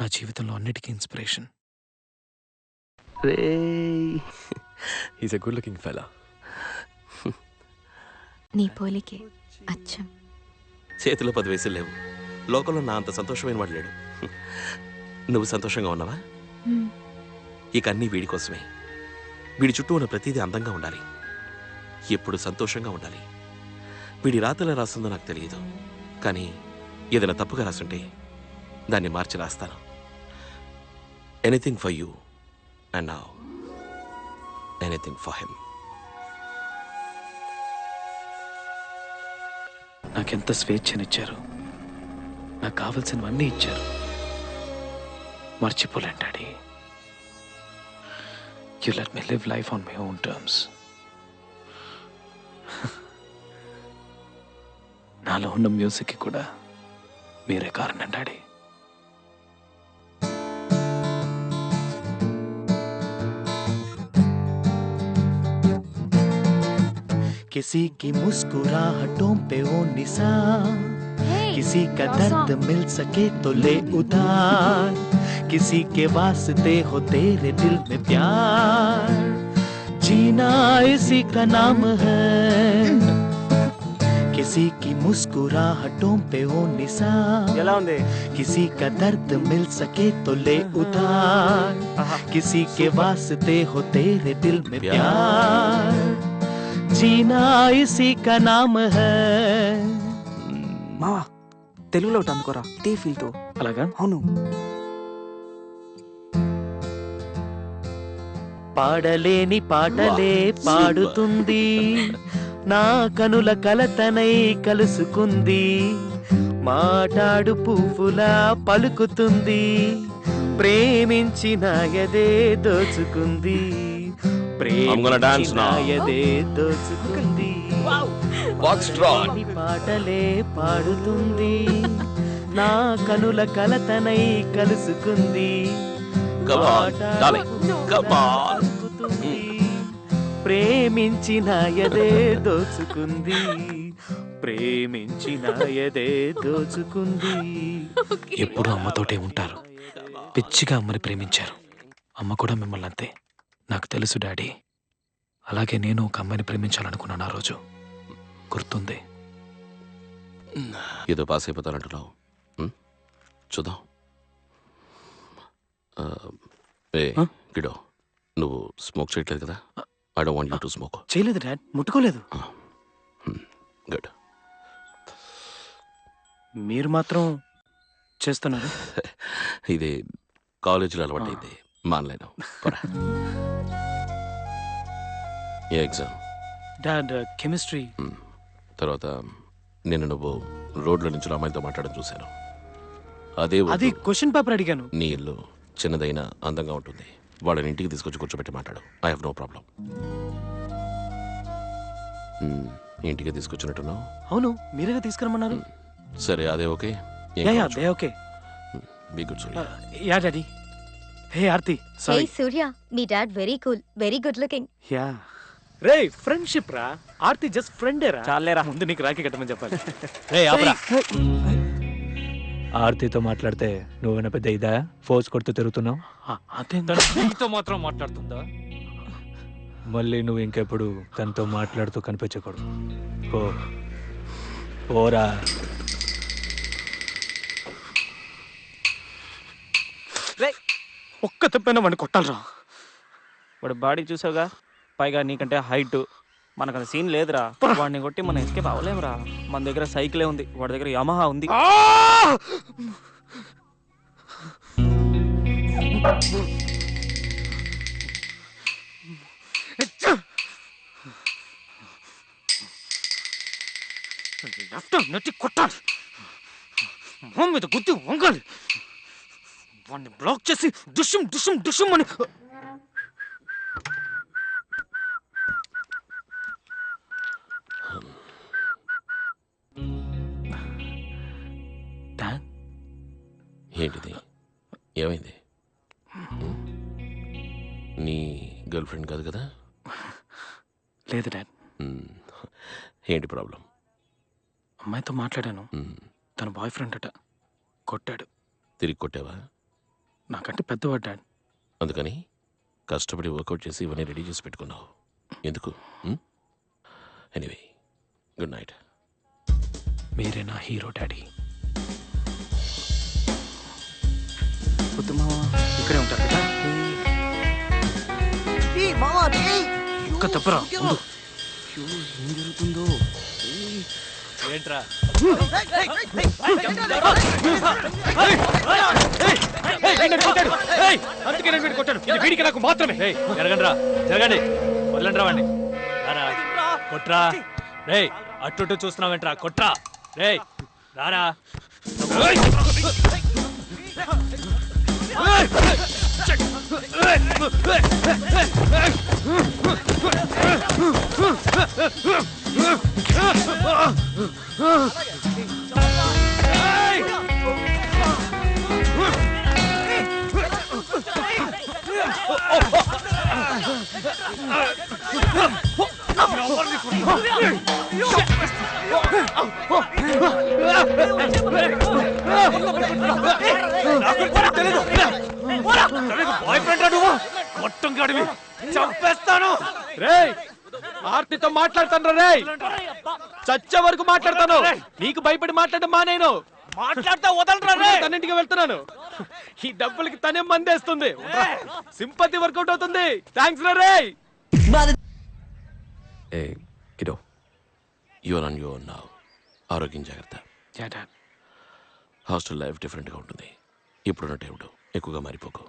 నా జీవితంలో అన్నిటికీ inspiration. He's a good looking fella. నీ పోలికే అచ్చం. చేతిలో 10 వయసులు లేవు. లోకంలో నా అంత సంతోషమైన వాడు లేడు. నువ్వు సంతోషంగా ఉన్నావా? ఇక అన్నీ వీడి కోసమే. వీడి చుట్టూ ఉన్న ప్రతిదీ అందంగా ఉండాలి, ఎప్పుడు సంతోషంగా ఉండాలి. వీడి రాతలా రాస్తుందో నాకు తెలియదు, కానీ ఏదైనా తప్పుగా రాస్తుంటే దాన్ని మార్చి రాస్తాను. Anything for you and now anything for him. నాకెంత స్వేచ్ఛనిచ్చారు, నాకు కావలసినవన్నీ ఇచ్చారు. మర్చిపోలేను daddy. You let me live life on my own terms. నాలో ఉన్న మ్యూజిక్కి కూడా మీరే కారణం డాడీ. किसी की मुस्कुराहटों पे वो निशान, किसी का दर्द मिल सके तो ले उधार, किसी के वास्ते हो तेरे दिल में प्यार, जीना इसी का नाम है. किसी की मुस्कुराहटों पे वो निशान, किसी का दर्द मिल सके तो ले उधार, किसी के वास्ते हो तेरे दिल में प्यार, जीना इसी का नाम है. మావా తెలుగులో ఒకటి అందుకోరా టీ ఫీల్తో. అలాగా? అవును. పాడలేని పాటలే పాడుతుంది, నా కనుల కలతనై కలుసుకుంది, మాటాడు పువ్వులా పలుకుతుంది, ప్రేమించిన ఎదే దోచుకుంది, ప్రేమించిన ఎదే దోచుకుంది. పాటలే పాడుతుంది, నా కనుల కలతనై కలుసుకుంది, ప్రేమించిన ఎదే దోచుకుంది, ప్రేమించిన ఎదే దోచుకుంది. ఎప్పుడు అమ్మతోటే ఉంటారు. పిచ్చిగా అమ్మని ప్రేమించారు. అమ్మ కూడా మిమ్మల్ని అంతే. నాకు తెలుసు డాడీ. అలాగే నేను ఒక అమ్మాయిని ప్రేమించాలనుకున్నాను ఆ రోజు. గుర్తుంది. ఏదో పాస్ అయిపోతానంటున్నావు. చూద్దాం. గిడో, నువ్వు స్మోక్ చేయట్లేదు కదా? I don't want you to smoke. చేయలేదు డాడ్, ముట్టుకోలేదు. గుడ్. మీరు మాత్రం చేస్తున్నారు. ఇది కాలేజీలో అలవాటైంది, మానలేను. ఏ ఎగ్జామ్? Dad chemistry. తర్వాత నేను నువ్వు రోడ్ల నుంచి అమ్మాయితో మాట్లాడడం చూశాను. అది క్వశ్చన్ పేపర్ అడిగాను. నీ ఇల్లు చిన్నదైనా అందంగా ఉంటుంది. వాళ్ళని ఇంటికి తీసుకొచ్చి కూర్చోబెట్టి మాట్లాడు. I have no problem. ఇంటికి తీసుకొచ్చినట్టున్నావు? అవును, మీరేగా తీసుకురమ్మన్నారు. సరే, అదే okay. Okay. Be good Surya. Yeah daddy. Hey Aarti. Hey Surya, మీ dad very cool, very good looking. Yeah. రే ఫ్రెండ్షిప్ రా. ఆర్తి జస్ట్ ఫ్రెండే రా. చాలేరా, ముందు నీకు రాఖీ కట్టమని చెప్పాలి. రే ఆపరా. ఆర్తితో మాట్లాడితే నువ్వేనా పెద్ద ఇదా ఫోర్స్ కొడుతూ తిరుగుతున్నావు? నీతో మాత్రం మాట్లాడుతుందా? మళ్ళీ నువ్వు ఇంకెప్పుడు తనతో మాట్లాడుతూ కనిపించకూడదు. పోరా. ఒక్క తప్పైనా వాడిని కొట్టాలరా. వాడు బాడీ చూసావుగా, పైగా నీకంటే హైట్. మనకు సీన్ లేదురా. వాడిని కొట్టి మనం ఎస్కేప్ అవ్వలేమురా. మన దగ్గర సైకిలే ఉంది, వాడి దగ్గర యమహా ఉంది. నట్టి కొట్టాలి, మొహం మీద గుద్ది వంగాలి, వాడిని బ్లాక్ చేసి దుష్యం దుష్యం దుష్యం అని. ఏంటిది? ఏమైంది? నీ గర్ల్ ఫ్రెండ్ కాదు కదా? లేదు డాడ్. ఏంటి ప్రాబ్లం? అమ్మాయితో మాట్లాడాను, తన బాయ్ ఫ్రెండ్ అట, కొట్టాడు. తిరిగి కొట్టావా? నాకంటే పెద్దవాడు డాడ్. అందుకని కష్టపడి వర్కౌట్ చేసి ఇవన్నీ రెడీ చేసి పెట్టుకున్నావు ఎందుకు? Anyway good night. మీరే నా హీరో డాడీ. పొద్దు మామ ఇక్కడే ఉంటారు కదా. ఒక్క తప్పరా ఉండు. ఏం జరుగుతుందో? ఏంట్రా అందుకే నేను వీడిని కొట్టాను. ఇది వీడికి నాకు మాత్రమే. జరగండి రా, జరగండి, వదలండి రా వాడిని. రారా కొట్రా. రేయ్ అట్టు చూస్తున్నావేంట్రా, కొట్రా. రేయ్ రారా. బాయ్ ఫ్రెండ్ రా నువ్వు, మొత్తం గడివి చంపేస్తాను. రేయ్ ఆర్తితో మాట్లాడతాను రేయ్, చచ్చే వరకు మాట్లాడతాను. నీకు భయపడి మాట్లాడడం మానేను. మాట్లాడతా వదలరా రే. తన్నింటికి వెళ్తున్నాను. ఈ డబ్బులకి తనే మందేస్తుంది. సింపతి వర్కౌట్ అవుతుంది. థ్యాంక్స్ రా రేయ్. Hey kiddo, your on your now. ఆరోగ్యం జాగ్రత్త. హాస్టల్ లైఫ్ డిఫరెంట్గా ఉంటుంది. ఇప్పుడున్న టైంలో ఎక్కువగా మారిపోకు.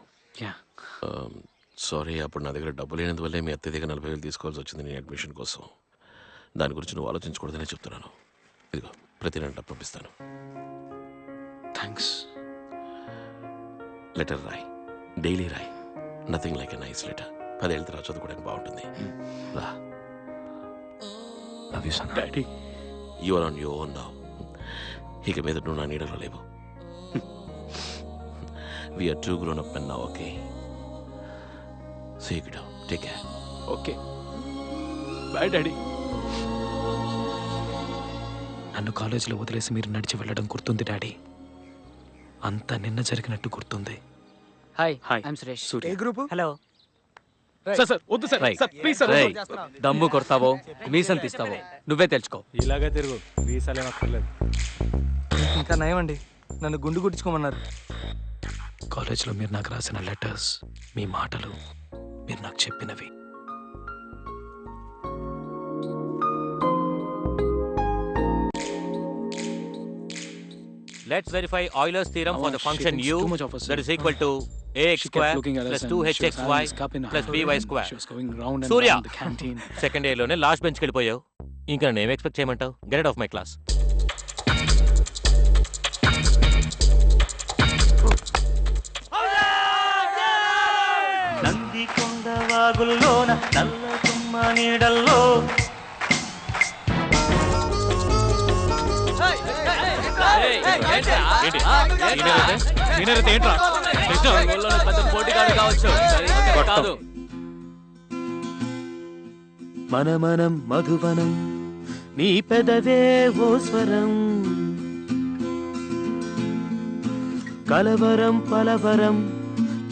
సారీ, అప్పుడు నా దగ్గర డబ్బు లేనందువల్లే మీ అత్యధిక 40,000 తీసుకోవాల్సి వచ్చింది నీ అడ్మిషన్ కోసం. దాని గురించి నువ్వు ఆలోచించకూడదనే చెప్తున్నాను. ఇదిగో ప్రతి నెల డబ్బు పంపిస్తాను. థ్యాంక్స్. లెటర్ రాయ్, డైలీ రాయ్. Nothing like a nice letter. 10 ఏళ్ళ తర్వాత చదువుకోవడానికి బాగుంటుంది. రా. Love you son. Daddy you're on your own now. ఇక మీద నువ్వు నా నీడలో లేవు. We are two grown up men now. Okay, see you kiddo, take care. Okay bye daddy. నన్ను కాలేజీలో వదిలేసి మీరు నడిచి వెళ్ళడం గుర్తుంది డాడీ. అంతా నిన్న జరిగినట్టు గుర్తుంది. Hi hi I'm Suresh. Surya. Hello. Sir sir వద్దు సార్. Sir please sir. రేయ్, దమ్ము కొడతావో మీసం తీస్తావో నువ్వే తెలుసుకో. ఇలాగే తిరుగు, వీసాలేం అక్కర్లేదు. ఇంకా నయమండి, నన్ను గుండు గుట్టించుకోమన్నారు. కాలేజీలో మీరు నాకు రాసిన లెటర్స్, మీ మాటలు, మీరు నాకు చెప్పినవి Let's verify Euler's theorem for the function u that is equal to ax square plus 2hxy plus by square. Surya, second year లోనే లాస్ట్ బెంచ్కి వెళ్ళిపోయావు. ఇంకా నన్ను ఏం ఎక్స్పెక్ట్ చేయమంటావు? Get out of my class. Nandikonda వాగుల్లోన నల్ల తుమ్మ నీడల్లో పోటీగాడు కావచ్చు కాదు. మనమనం మధువనం నీ పెదవే ఓ స్వరం, కలవరం పలవరం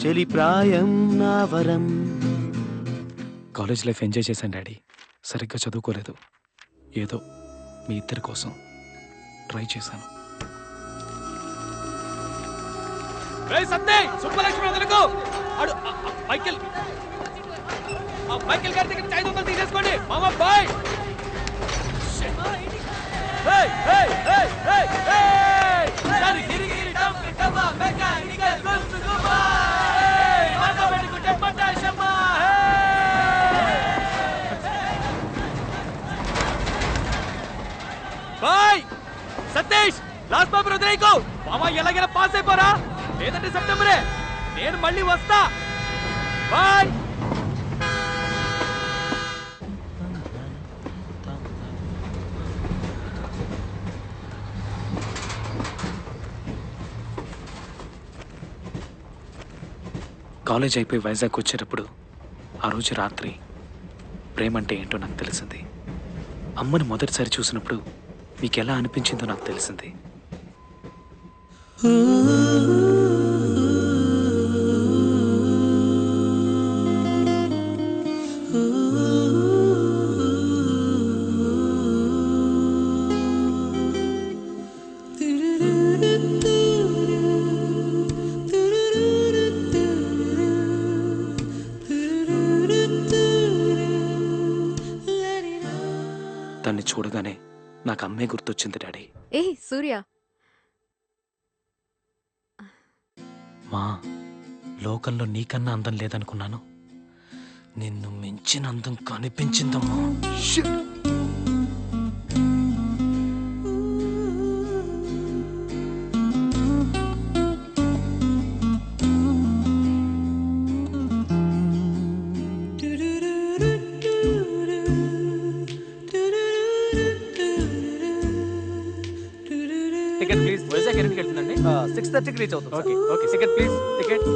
చెలి ప్రాయం నా వరం. కాలేజ్ లైఫ్ ఎంజాయ్ చేశాను డాడీ. సరిగ్గా చదువుకోలేదు. ఏదో మీ ఇద్దరి కోసం ట్రై చేశాను. సుబ్బలక్ష్మి వదలకు. మైకేల్ గారి దగ్గర 500 తీసేసుకోండి. మామ bye. Bye Satish, last paper వదిలేయకు. మామ ఎలాగైనా పాస్ అయిపోరా, లేదంటే సెప్టెంబరే. నేను మళ్ళీ వస్తా. బాయ్. కాలేజ్ అయిపోయి వైజాగ్ వచ్చేటప్పుడు ఆ రోజు రాత్రి ప్రేమ అంటే ఏంటో నాకు తెలిసింది. అమ్మని మొదటిసారి చూసినప్పుడు మీకు ఎలా అనిపించిందో నాకు తెలిసింది. నాకు అమ్మే గుర్తొచ్చింది డాడీ. ఏ సూర్య, మా లోకంలో నీకన్నా అందం లేదనుకున్నాను, నిన్ను మించిన అందం కనిపించిందమ్మా. Ticket please. వైజాగ్ ఎన్నింటికి వెళ్తుందండి? 6:30కి రీచ్ అవుతుంది. Okay okay. Ticket please. Ticket